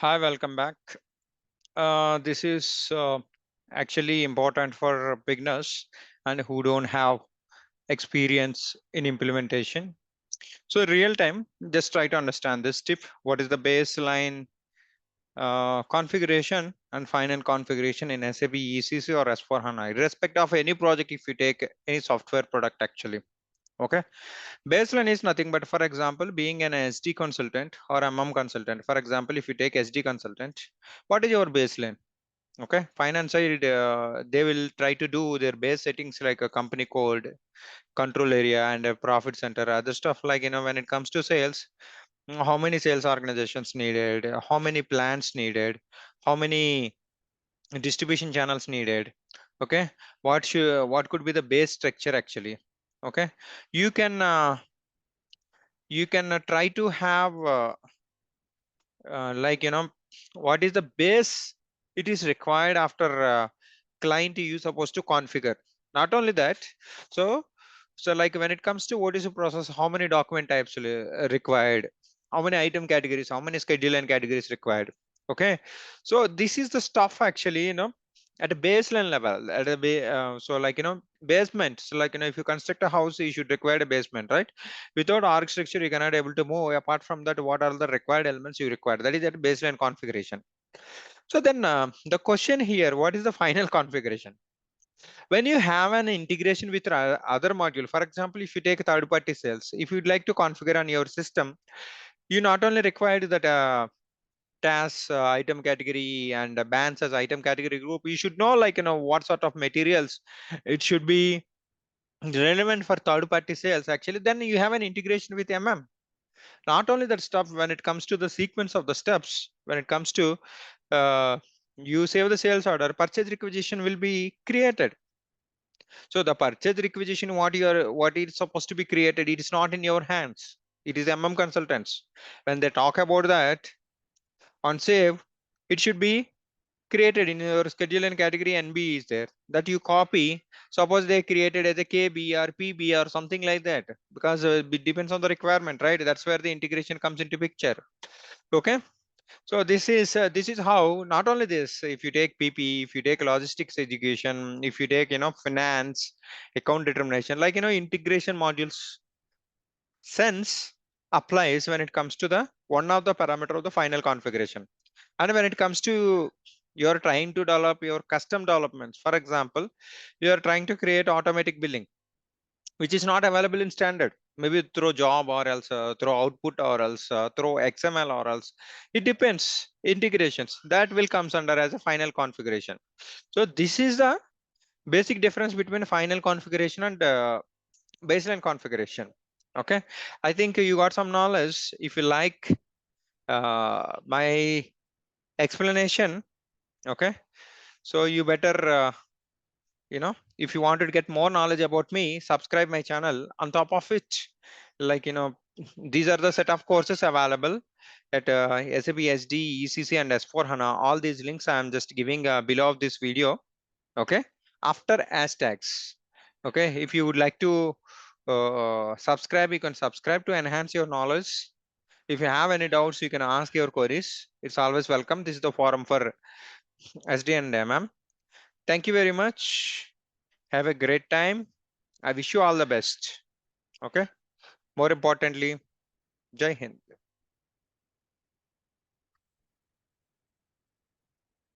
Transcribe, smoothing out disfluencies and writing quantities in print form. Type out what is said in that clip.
Hi, welcome back. This is actually important for beginners and who don't have experience in implementation. So real time, just try to understand this tip. What is the baseline configuration and final configuration in SAP ECC or S4 HANA, irrespective of any project if you take any software product actually. Okay. Baseline is nothing but, for example, being an SD consultant or MM consultant. For example, if you take SD consultant, what is your baseline? Okay, finance side, they will try to do their base settings like a company code, control area, and a profit center. Other stuff like when it comes to sales, how many sales organizations needed, how many plants needed, how many distribution channels needed. Okay, what could be the base structure actually? Okay, you can try to have like what is the base it is required after client you supposed to configure. Not only that, so like when it comes to what is the process, how many document types required, how many item categories, how many schedule and categories required. Okay, so this is the stuff actually at a baseline level, at a so like basement. So like if you construct a house, you should require a basement, right? Without org structure, you cannot able to move. Apart from that, what are the required elements you require? That is at baseline configuration. So then the question here, what is the final configuration? When you have an integration with other module, for example, if you take third party sales, if you'd like to configure on your system, you not only require that TAS item category and bands as item category group, you should know like what sort of materials it should be relevant for third party sales. Actually, then you have an integration with MM. Not only that stuff, when it comes to the sequence of the steps, when it comes to you save the sales order, purchase requisition will be created. So the purchase requisition, what is supposed to be created, it is not in your hands. It is MM consultants. When they talk about that on save, it should be created in your schedule and category. NB is there that you copy. Suppose they created as a KB or PB or something like that, because it depends on the requirement, right? That's where the integration comes into picture. Okay, so this is how. Not only this, if you take PP, if you take logistics education, if you take finance, account determination, like integration modules sense applies when it comes to the one of the parameter of the final configuration. And when it comes to you're trying to develop your custom developments, for example, you are trying to create automatic billing, which is not available in standard, maybe through job or else through output or else through XML or else. It depends. Integrations that will comes under as a final configuration. So this is the basic difference between final configuration and baseline configuration. Okay, I think you got some knowledge. If you like my explanation, okay, so you better if you wanted to get more knowledge about me, subscribe my channel. On top of it, like these are the set of courses available at SAP SD, ECC, and S4 HANA. All these links I am just giving below of this video. Okay, after hashtags. Okay, if you would like to subscribe, you can subscribe to enhance your knowledge. If you have any doubts, you can ask your queries. It's always welcome. This is the forum for SD and MM. Thank you very much. Have a great time. I wish you all the best. Okay. More importantly, Jai Hind.